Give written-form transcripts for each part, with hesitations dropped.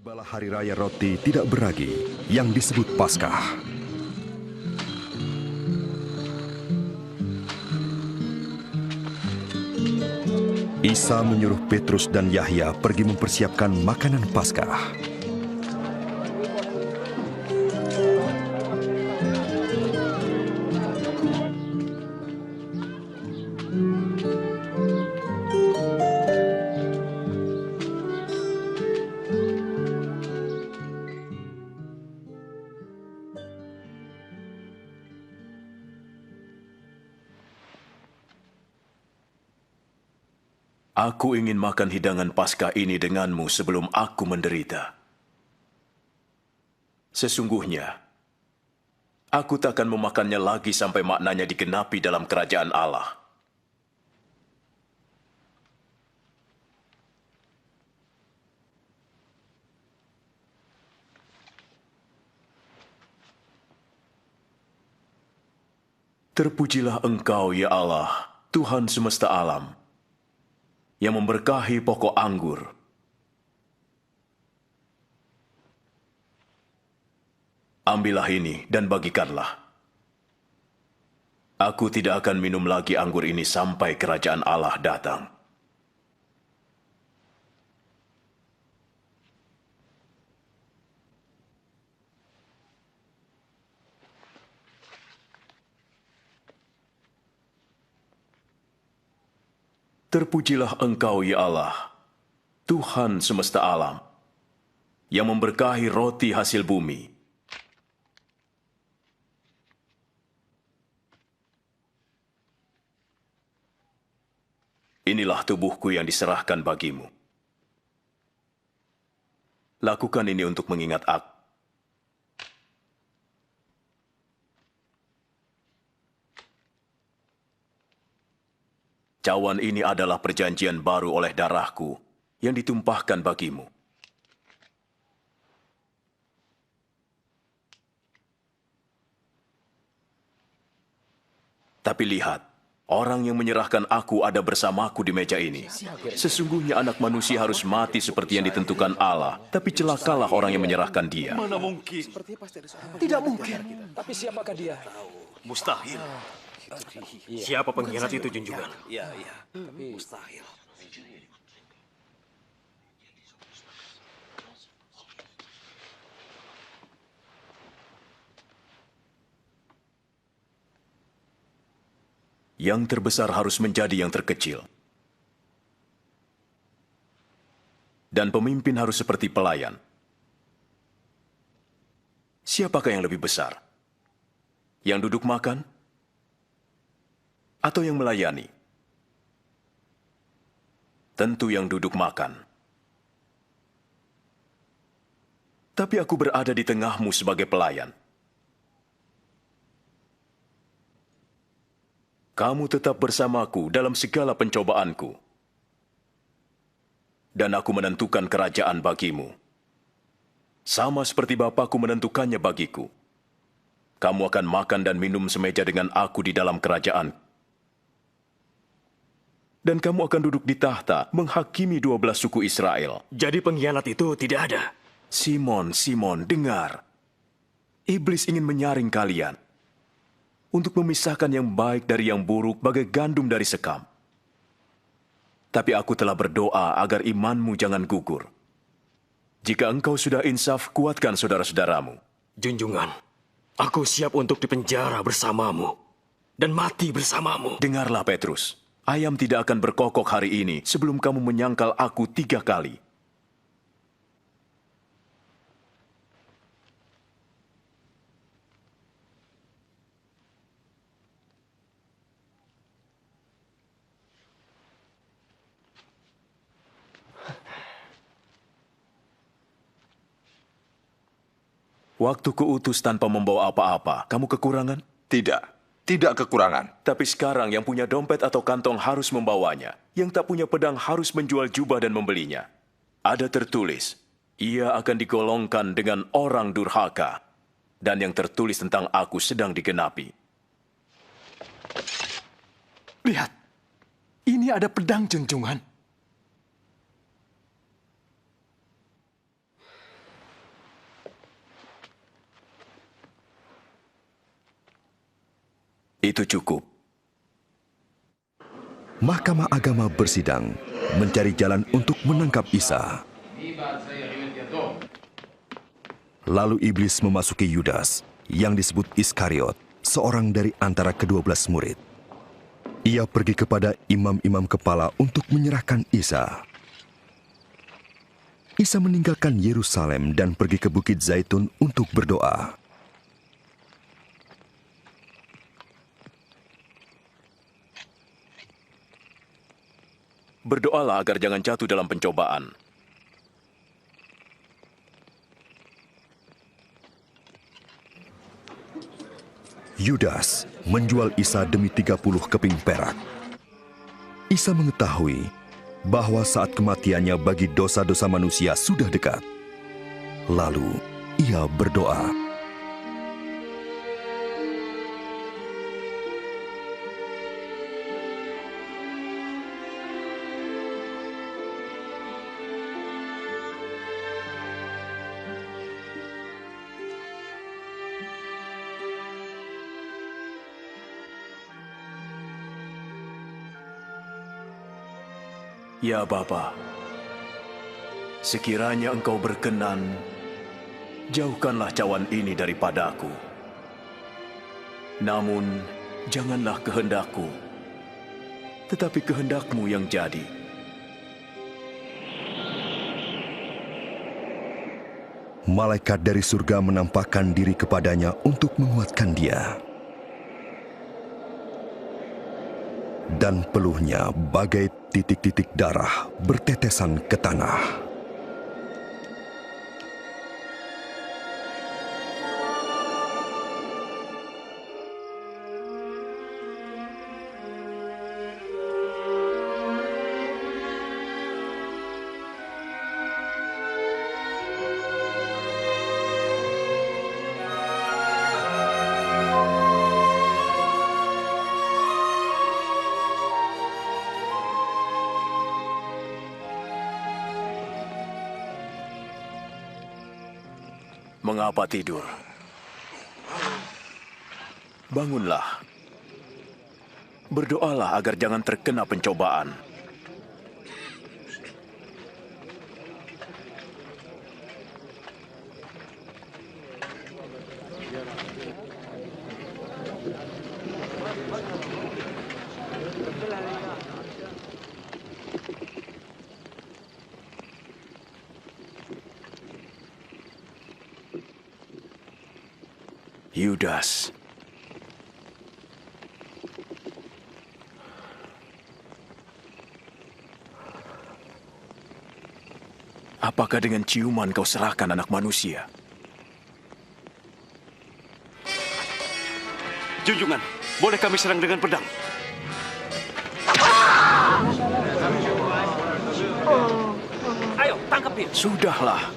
Tibalah hari raya roti tidak beragi yang disebut Paskah. Isa menyuruh Petrus dan Yahya pergi mempersiapkan makanan Paskah. Aku ingin makan hidangan Paskah ini denganmu sebelum aku menderita. Sesungguhnya, aku tak akan memakannya lagi sampai maknanya digenapi dalam kerajaan Allah. Terpujilah Engkau, ya Allah, Tuhan semesta alam, yang memberkahi pokok anggur. Ambillah ini dan bagikanlah. Aku tidak akan minum lagi anggur ini sampai kerajaan Allah datang. Terpujilah Engkau, ya Allah, Tuhan semesta alam, yang memberkahi roti hasil bumi. Inilah tubuhku yang diserahkan bagimu. Lakukan ini untuk mengingat aku. Cawan ini adalah perjanjian baru oleh darahku yang ditumpahkan bagimu. Tapi lihat, orang yang menyerahkan aku ada bersamaku di meja ini. Sesungguhnya anak manusia harus mati seperti yang ditentukan Allah, tapi celakalah orang yang menyerahkan dia. Mana mungkin? Tidak mungkin. Tapi siapakah dia? Mustahil. Siapa pengkhianat itu, junjungan? Iya. Tapi Mustahil. Yang terbesar harus menjadi yang terkecil. Dan pemimpin harus seperti pelayan. Siapakah yang lebih besar? Yang duduk makan? Atau yang melayani? Tentu yang duduk makan. Tapi aku berada di tengahmu sebagai pelayan. Kamu tetap bersamaku dalam segala pencobaanku. Dan aku menentukan kerajaan bagimu. Sama seperti Bapakku menentukannya bagiku. Kamu akan makan dan minum semeja dengan aku di dalam kerajaan. Dan kamu akan duduk di tahta menghakimi 12 suku Israel. Jadi pengkhianat itu tidak ada. Simon, Simon, dengar. Iblis ingin menyaring kalian untuk memisahkan yang baik dari yang buruk bagai gandum dari sekam. Tapi aku telah berdoa agar imanmu jangan gugur. Jika engkau sudah insaf, kuatkan saudara-saudaramu. Junjungan, aku siap untuk dipenjara bersamamu dan mati bersamamu. Dengarlah Petrus, ayam tidak akan berkokok hari ini sebelum kamu menyangkal aku 3 kali. Waktu kuutus tanpa membawa apa-apa, kamu kekurangan? Tidak kekurangan. Tapi sekarang yang punya dompet atau kantong harus membawanya. Yang tak punya pedang harus menjual jubah dan membelinya. Ada tertulis, ia akan digolongkan dengan orang durhaka. Dan yang tertulis tentang aku sedang digenapi. lihat. Ini ada pedang, junjungan. Itu cukup. Mahkamah Agama bersidang, mencari jalan untuk menangkap Isa. Lalu iblis memasuki Yudas, yang disebut Iskariot, seorang dari antara ke-12 murid. Ia pergi kepada imam-imam kepala untuk menyerahkan Isa. Isa meninggalkan Yerusalem dan pergi ke Bukit Zaitun untuk berdoa. Berdoalah agar jangan jatuh dalam pencobaan. Yudas menjual Isa demi 30 keping perak. Isa mengetahui bahwa saat kematiannya bagi dosa-dosa manusia sudah dekat. Lalu ia berdoa. Ya Bapa, sekiranya Engkau berkenan, jauhkanlah cawan ini daripadaku. Namun, janganlah kehendakku, tetapi kehendak-Mu yang jadi. Malaikat dari surga menampakkan diri kepadanya untuk menguatkan dia. Dan peluhnya bagai titik-titik darah bertetesan ke tanah. Mengapa tidur? Bangunlah. Berdoalah agar jangan terkena pencobaan. Yudas. Apakah dengan ciuman kau serahkan anak manusia? Junjungan, boleh kami serang dengan pedang? Ayo, tangkap dia. Sudahlah.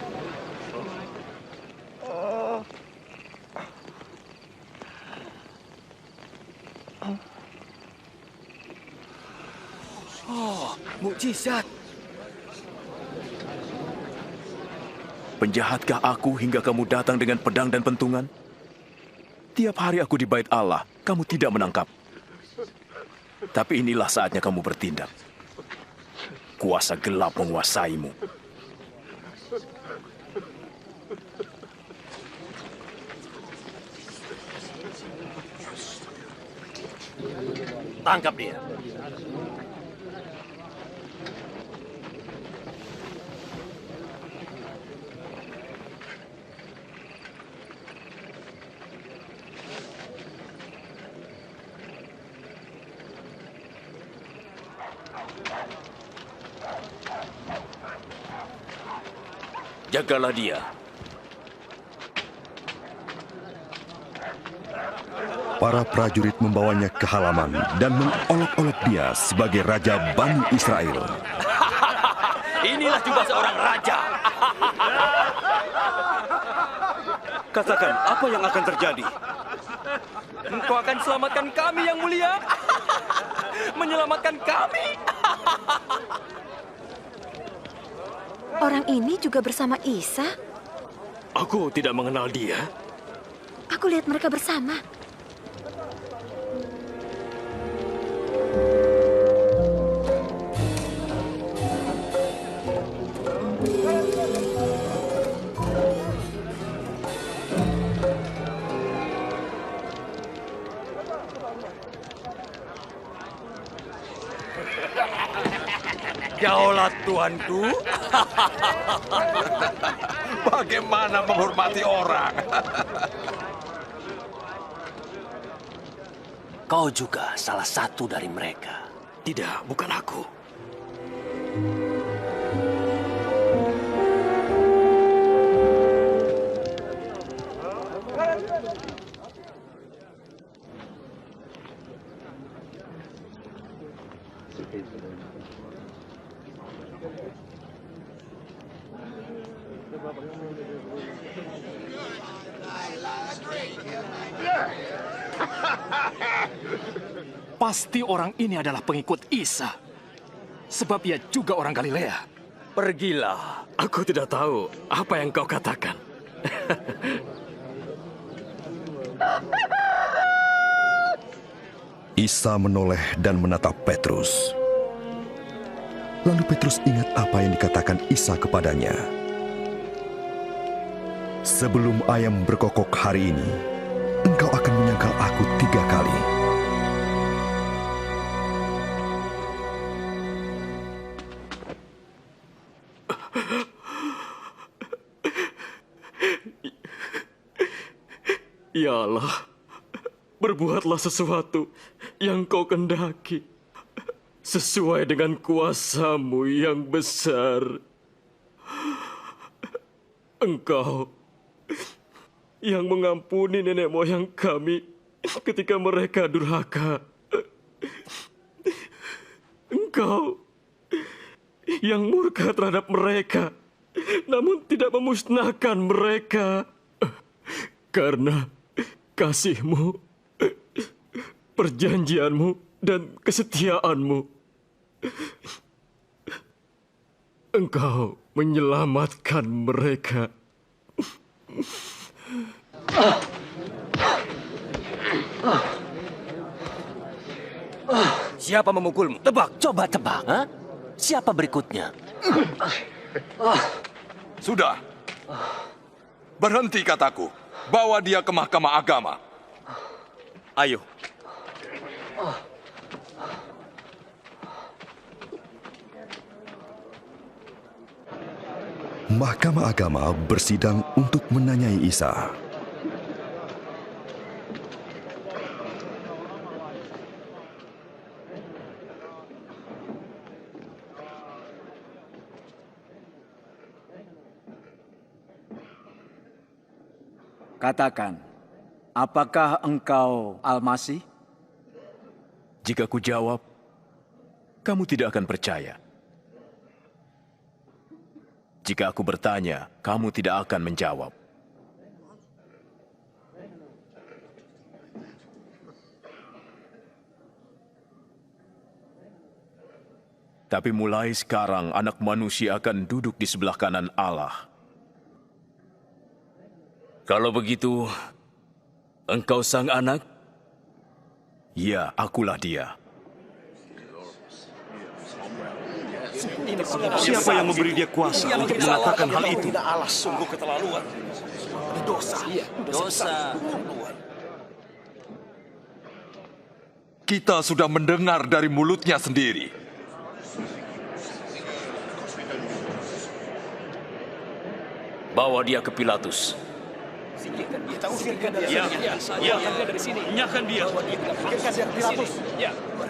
Mukjizat. Penjahatkah aku hingga kamu datang dengan pedang dan pentungan? Tiap hari aku di bait Allah, kamu tidak menangkap. Tapi inilah saatnya kamu bertindak. Kuasa gelap menguasaimu. Tangkap dia. Jagalah dia. Para prajurit membawanya ke halaman dan mengolok-olok dia sebagai Raja Bani Israel. Inilah juga seorang raja. Katakan, apa yang akan terjadi? Engkau akan selamatkan kami, Yang Mulia. Menyelamatkan kami. Orang ini juga bersama Isa. Aku tidak mengenal dia. Aku lihat mereka bersama. Jauhlah tuanku. Bagaimana menghormati orang? Kau juga salah satu dari mereka. Tidak, bukan aku. Pasti orang ini adalah pengikut Isa. Sebab ia juga orang Galilea. Pergilah. Aku tidak tahu apa yang kau katakan. Isa menoleh dan menatap Petrus. Lalu Petrus ingat apa yang dikatakan Isa kepadanya. Sebelum ayam berkokok hari ini, engkau akan menyangkal aku 3 kali. Ya Allah, berbuatlah sesuatu yang kau kehendaki, sesuai dengan kuasa-Mu yang besar. Engkau yang mengampuni nenek moyang kami ketika mereka durhaka. Engkau yang murka terhadap mereka, namun tidak memusnahkan mereka. Karena kasih-Mu, perjanjian-Mu, dan kesetiaan-Mu, Engkau menyelamatkan mereka. Siapa memukulmu? Tebak. Coba tebak. Ha? Siapa berikutnya? Sudah. Berhenti kataku. Bawa dia ke mahkamah agama. Ayo. Mahkamah agama bersidang untuk menanyai Isa. Katakan, apakah engkau Al-Masih? Jika ku jawab, kamu tidak akan percaya. Jika aku bertanya, kamu tidak akan menjawab. Tapi mulai sekarang anak manusia akan duduk di sebelah kanan Allah. Kalau begitu, engkau sang anak? Ya, akulah dia. Siapa yang memberi dia kuasa untuk mengatakan hal itu? Sungguh keterlaluan. Dosa. Kita sudah mendengar dari mulutnya sendiri. Bawa dia ke Pilatus. Ya, nyahkan dia.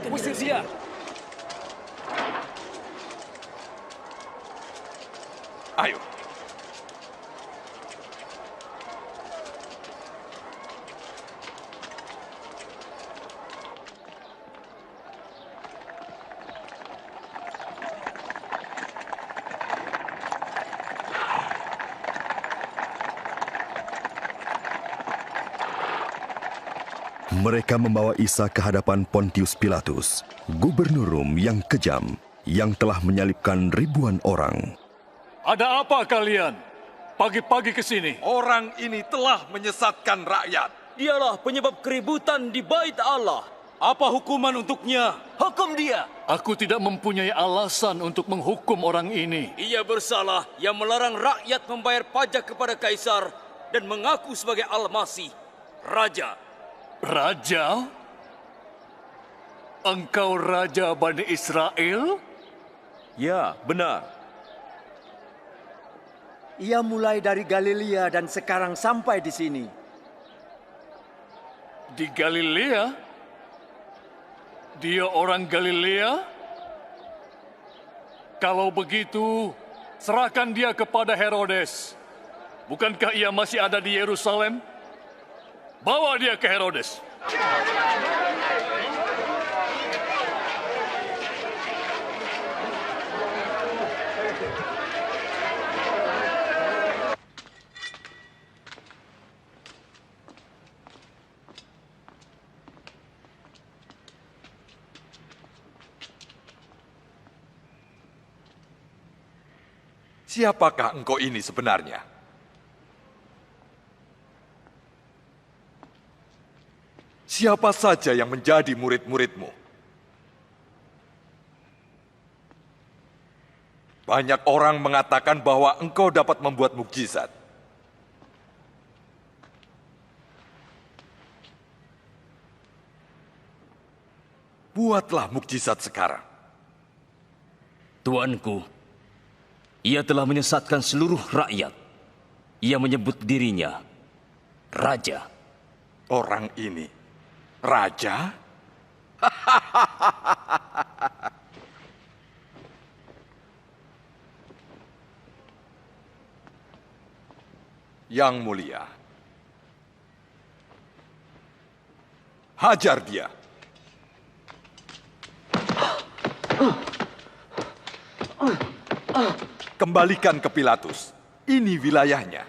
Usir dia. Ayo. Mereka membawa Isa ke hadapan Pontius Pilatus, gubernur Rom yang kejam, yang telah menyalibkan ribuan orang. Ada apa kalian? Pagi-pagi ke sini. Orang ini telah menyesatkan rakyat. Dialah penyebab keributan di bait Allah. Apa hukuman untuknya? Hukum dia. Aku tidak mempunyai alasan untuk menghukum orang ini. Ia bersalah yang melarang rakyat membayar pajak kepada kaisar dan mengaku sebagai Al-Masih, raja. Raja? Engkau Raja Bani Israel? Ya, benar. Ia mulai dari Galilea dan sekarang sampai di sini. Di Galilea? Dia orang Galilea? Kalau begitu, serahkan dia kepada Herodes. Bukankah ia masih ada di Yerusalem? Bawa dia ke Herodes. Siapakah engkau ini sebenarnya? Siapa saja yang menjadi murid-muridmu? Banyak orang mengatakan bahwa engkau dapat membuat mukjizat. Buatlah mukjizat sekarang. Tuanku, ia telah menyesatkan seluruh rakyat. Ia menyebut dirinya raja. Orang ini raja? Yang mulia, hajar dia. Kembalikan ke Pilatus. Ini wilayahnya.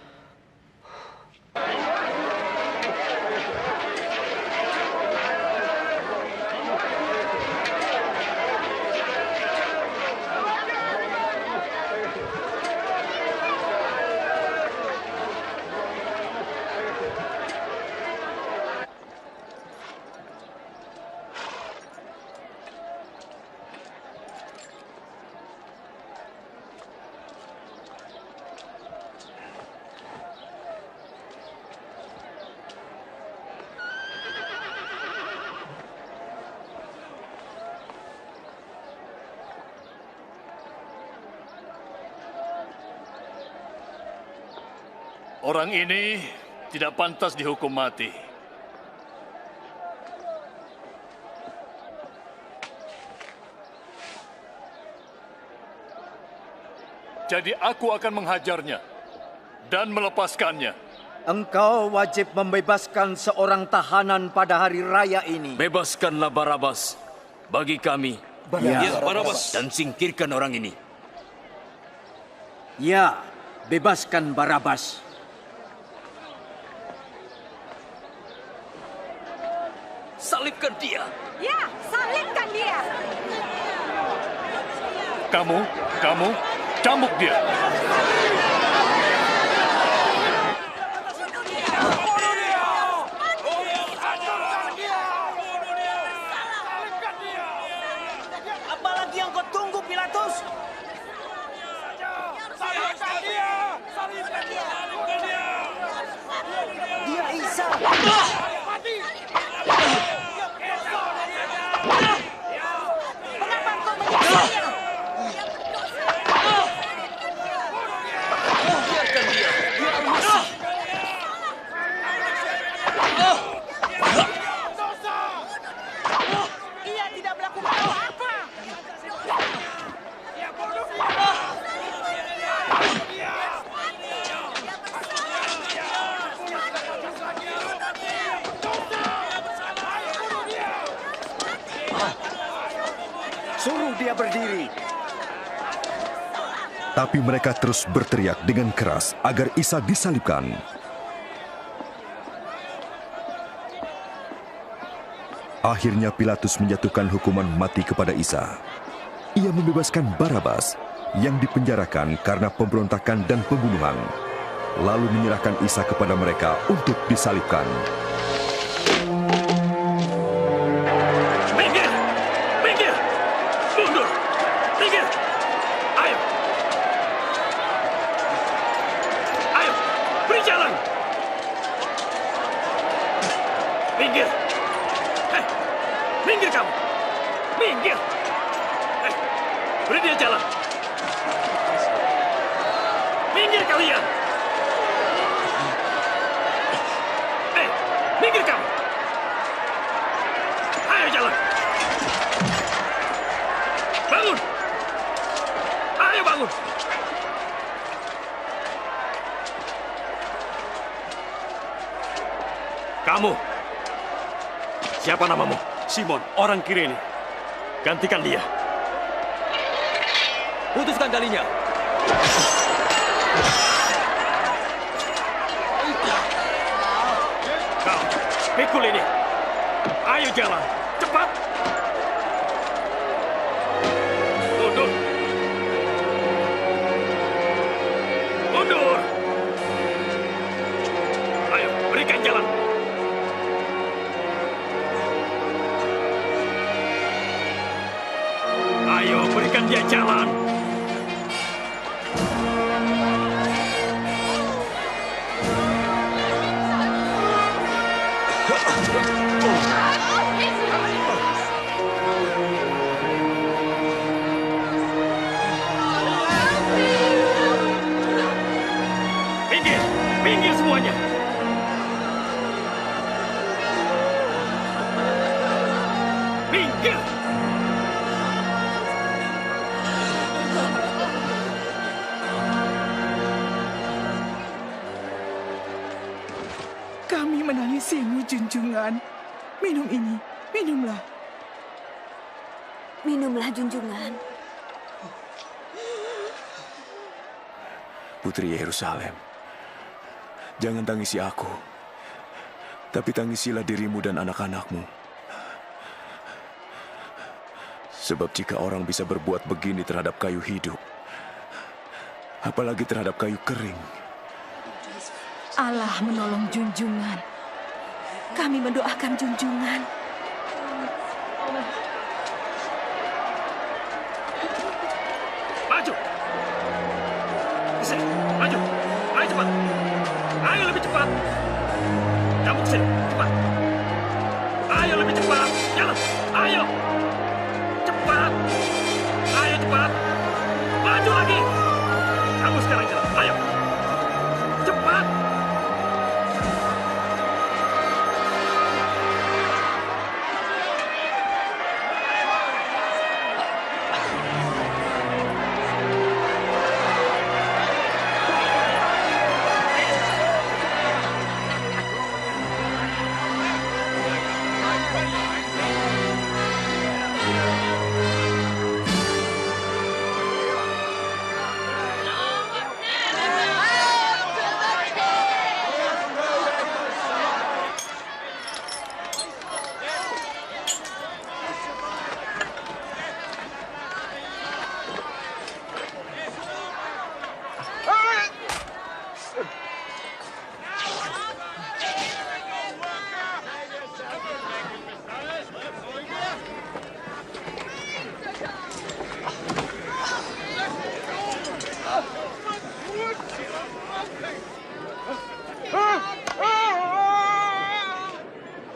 Orang ini tidak pantas dihukum mati. Jadi aku akan menghajarnya dan melepaskannya. Engkau wajib membebaskan seorang tahanan pada hari raya ini. Bebaskanlah Barabas bagi kami. Ya, Barabas. Dan singkirkan orang ini. Ya, bebaskan Barabas. Salibkan dia. Ya, salibkan dia. Kamu, cambuk dia. Apalagi yang kau tunggu, Pilatus? Dia Isa. Ia tidak melakukan apa-apa. Suruh dia berdiri. Tapi mereka terus berteriak dengan keras agar Isa disalibkan. Akhirnya Pilatus menjatuhkan hukuman mati kepada Isa. Ia membebaskan Barabas yang dipenjarakan karena pemberontakan dan pembunuhan, lalu menyerahkan Isa kepada mereka untuk disalibkan. jalan! Minggir! Hei, minggir kamu! Minggir! Hei, beri dia jalan! Minggir kalian! Hei, minggir kamu! Ayo jalan! Bangun! Ayo bangun! Kamu! Siapa namamu? Simon, orang Kirene. Gantikan dia. Putuskan talinya. Kau, pikul ini. Ayo jalan, cepat. Mundur. Mundur. Ayo, berikan jalan. Ayo, berikan dia jalan. Pinggir, pinggir semuanya. Pinggir. Kami menangisimu, junjungan. Minum ini, minumlah. Minumlah, junjungan. Putri Yerusalem, jangan tangisi aku, tapi tangisilah dirimu dan anak-anakmu. Sebab jika orang bisa berbuat begini terhadap kayu hidup, apalagi terhadap kayu kering. Allah menolong junjungan. Kami mendoakan junjungan. Maju. Kesini, maju. Ayo cepat. Ayo lebih cepat. Kamu kesini, cepat. Ayo lebih cepat. Jalan. Ayo. Cepat. Ayo cepat. Maju lagi. Kamu sekarang jalan. Ayo. Cepat.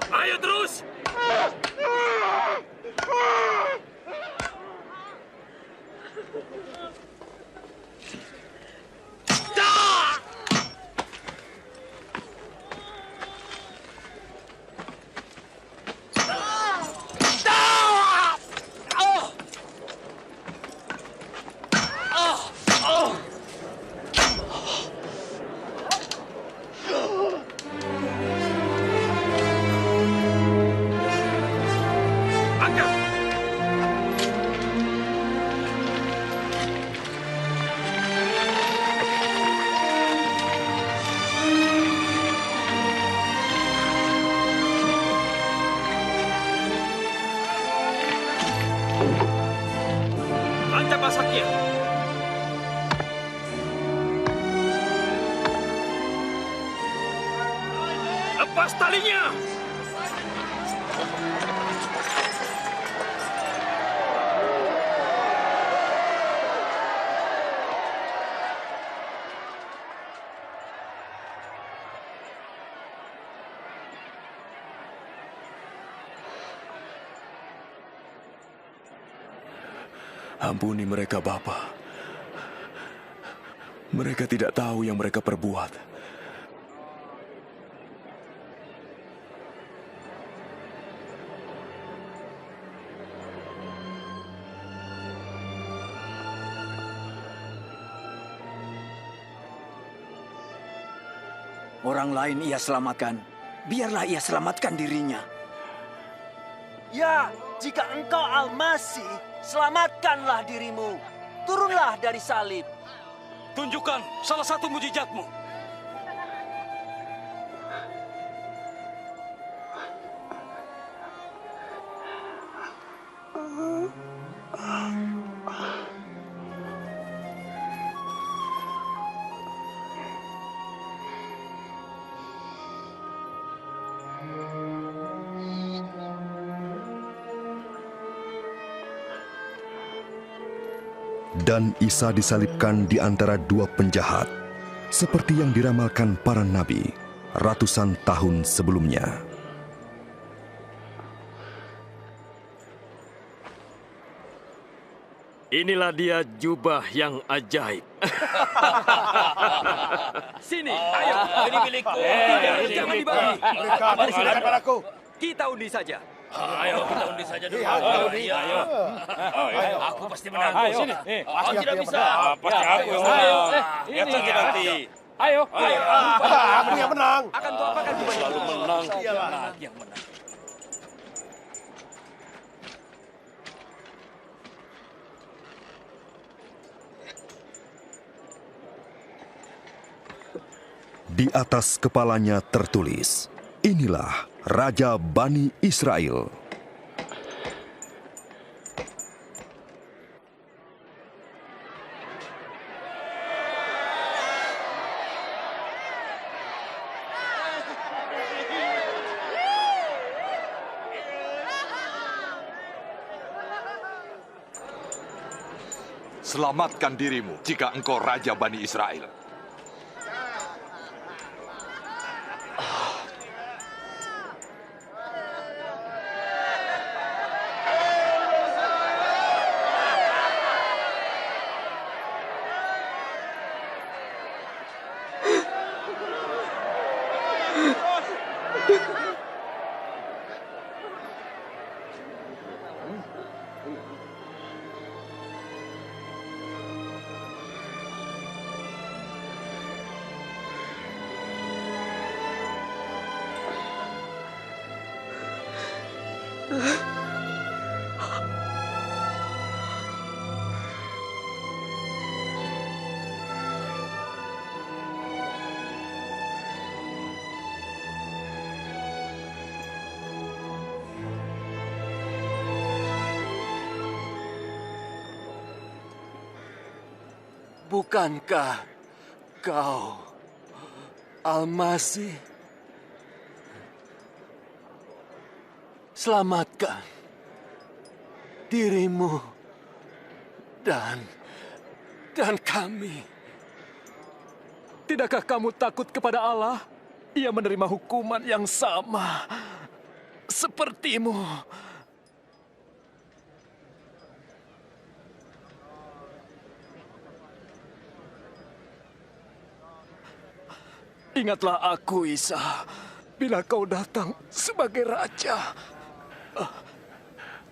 Ayo terus. Angkat. Tancap pasaknya. Lepas talinya. Ampuni mereka, Bapa. Mereka tidak tahu yang mereka perbuat. Orang lain ia selamatkan, biarlah ia selamatkan dirinya. Ya, jika engkau Al-Masih, selamatkanlah dirimu. Turunlah dari salib. Tunjukkan salah satu mujizatmu. Dan Isa disalibkan di antara dua penjahat, seperti yang diramalkan para nabi ratusan tahun sebelumnya. Inilah dia jubah yang ajaib. Sini, ayo. Ini milikku. Jangan dibagi. Mari silakan padaku. Kita undi saja. Ayo kita undi saja dulu. Ayo. Aku pasti menang. Sini. Aku tidak bisa. Pasti aku yang menang. Lihat saja nanti. Ayo. Aku yang menang. Akan kau apakan jubah itu? Selalu menang. Yang menang. Di atas kepalanya tertulis, "Inilah Raja Bani Israel." Selamatkan dirimu jika engkau Raja Bani Israel. Bukankah kau Al-Masih? Selamatkan dirimu dan kami. Tidakkah kamu takut kepada Allah? Ia menerima hukuman yang sama sepertimu. Ingatlah aku, Isa, bila kau datang sebagai raja.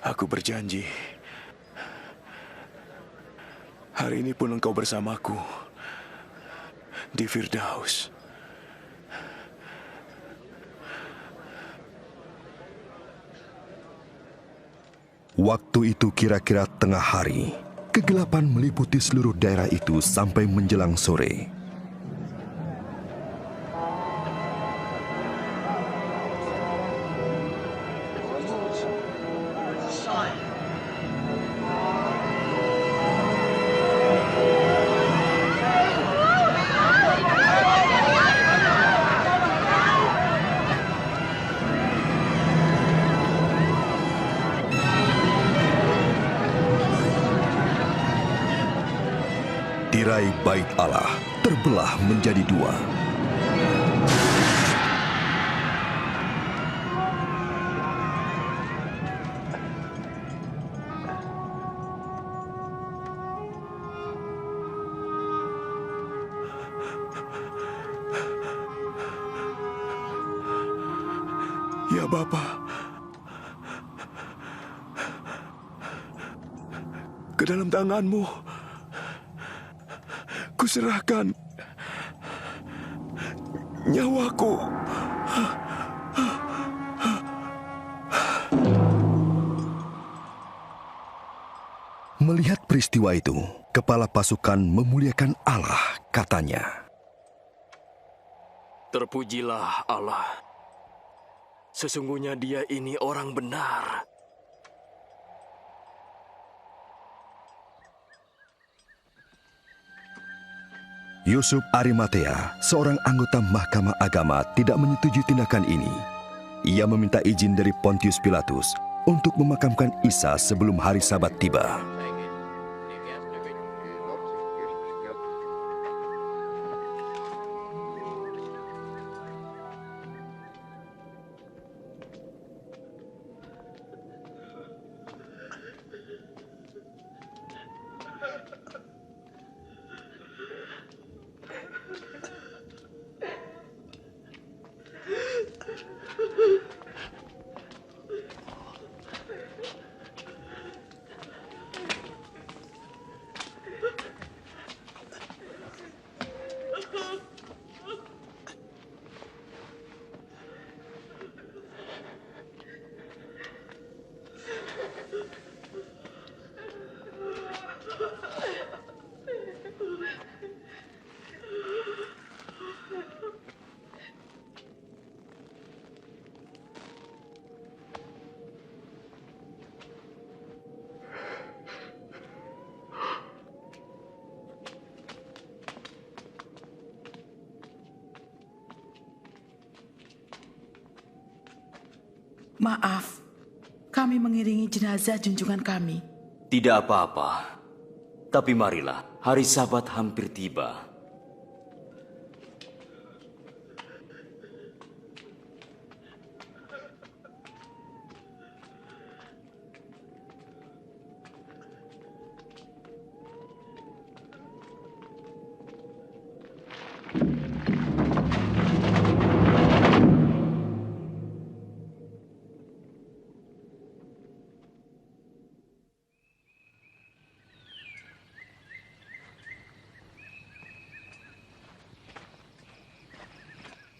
Aku berjanji, hari ini pun engkau bersamaku di Firdaus. Waktu itu kira-kira tengah hari. Kegelapan meliputi seluruh daerah itu sampai menjelang sore. Tirai bait Allah terbelah menjadi dua. Ya Bapa, ke dalam tangan-Mu kuserahkan nyawaku. Melihat peristiwa itu, kepala pasukan memuliakan Allah, katanya. Terpujilah Allah. Sesungguhnya dia ini orang benar. Yusuf Arimatea, seorang anggota Mahkamah Agama, tidak menyetujui tindakan ini. Ia meminta izin dari Pontius Pilatus untuk memakamkan Isa sebelum hari Sabat tiba. Maaf, kami mengiringi jenazah junjungan kami. Tidak apa-apa. Tapi marilah, hari Sabat hampir tiba.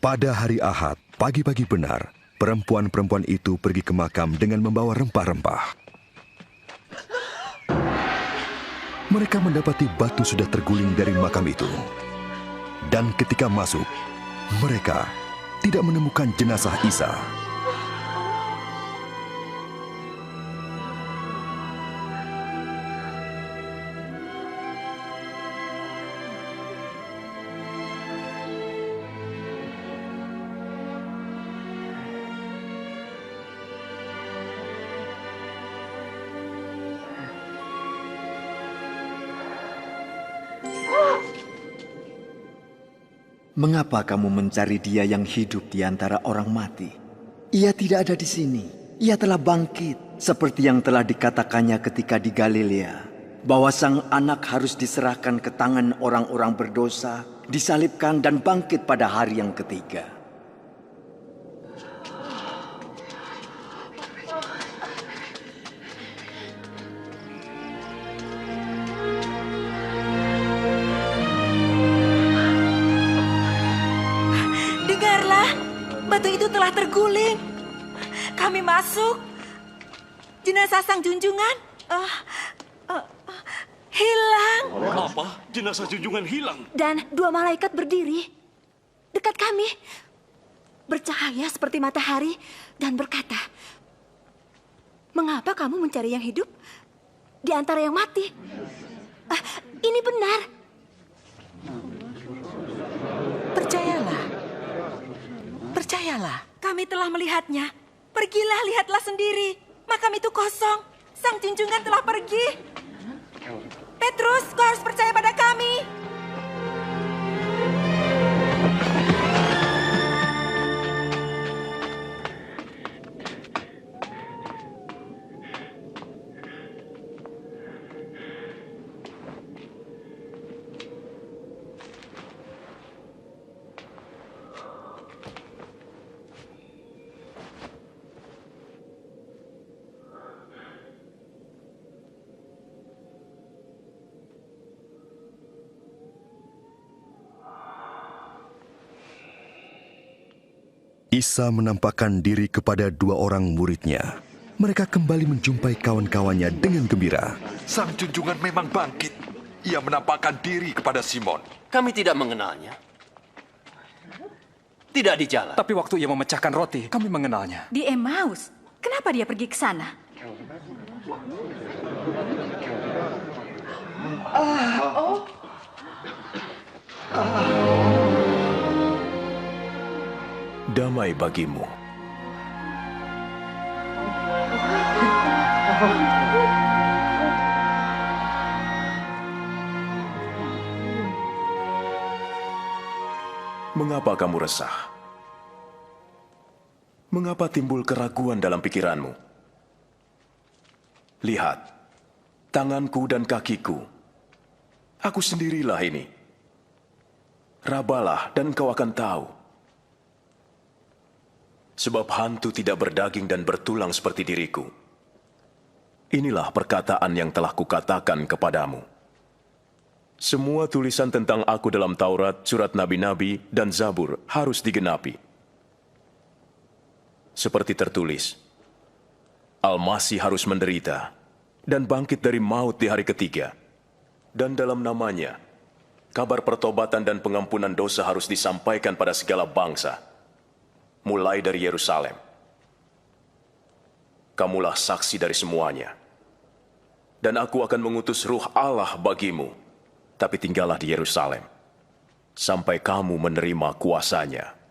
Pada hari Ahad, pagi-pagi benar, perempuan-perempuan itu pergi ke makam dengan membawa rempah-rempah. Mereka mendapati batu sudah terguling dari makam itu. Dan ketika masuk, mereka tidak menemukan jenazah Isa. Mengapa kamu mencari dia yang hidup di antara orang mati? Ia tidak ada di sini. Ia telah bangkit, seperti yang telah dikatakannya ketika di Galilea, bahwa sang anak harus diserahkan ke tangan orang-orang berdosa, disalibkan dan bangkit pada hari yang ketiga. Batu itu telah terguling. Kami masuk. Jenazah sang junjungan hilang. Apa? Jenazah junjungan hilang? Dan 2 malaikat berdiri dekat kami. Bercahaya seperti matahari dan berkata, "Mengapa kamu mencari yang hidup di antara yang mati?" Ini benar. Percayalah. Kami telah melihatnya. Pergilah, lihatlah sendiri. Makam itu kosong. Sang junjungan telah pergi. Petrus, kau harus percaya pada kami. Isa menampakkan diri kepada dua orang muridnya. Mereka kembali menjumpai kawan-kawannya dengan gembira. Sang junjungan memang bangkit. Ia menampakkan diri kepada Simon. Kami tidak mengenalnya. Tidak di jalan. Tapi waktu ia memecahkan roti, kami mengenalnya. Di Emmaus. Kenapa dia pergi ke sana? Damai bagimu. Mengapa kamu resah? Mengapa timbul keraguan dalam pikiranmu? Lihat, tanganku dan kakiku. Aku sendirilah ini. Rabalah dan engkau akan tahu. Sebab hantu tidak berdaging dan bertulang seperti diriku. Inilah perkataan yang telah kukatakan kepadamu. Semua tulisan tentang aku dalam Taurat, surat nabi-nabi, dan Zabur harus digenapi. Seperti tertulis, Al-Masih harus menderita dan bangkit dari maut di hari ketiga. Dan dalam namanya, kabar pertobatan dan pengampunan dosa harus disampaikan pada segala bangsa, mulai dari Yerusalem. Kamulah saksi dari semuanya. Dan aku akan mengutus Ruh Allah bagimu, tapi tinggallah di Yerusalem, sampai kamu menerima kuasanya.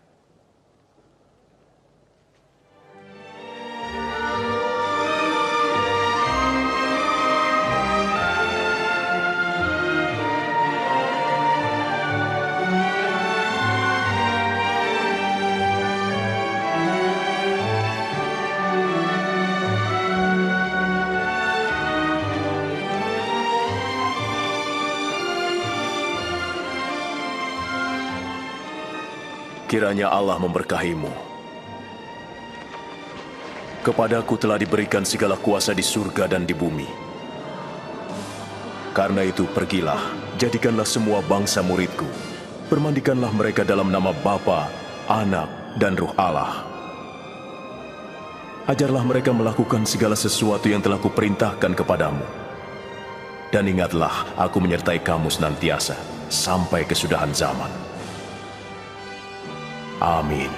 Kiranya Allah memberkahimu. Kepadaku telah diberikan segala kuasa di surga dan di bumi. Karena itu pergilah, jadikanlah semua bangsa muridku. Permandikanlah mereka dalam nama Bapa, Anak, dan Ruh Allah. Ajarlah mereka melakukan segala sesuatu yang telah kuperintahkan kepadamu. Dan ingatlah, aku menyertai kamu senantiasa, sampai kesudahan zaman. Amin.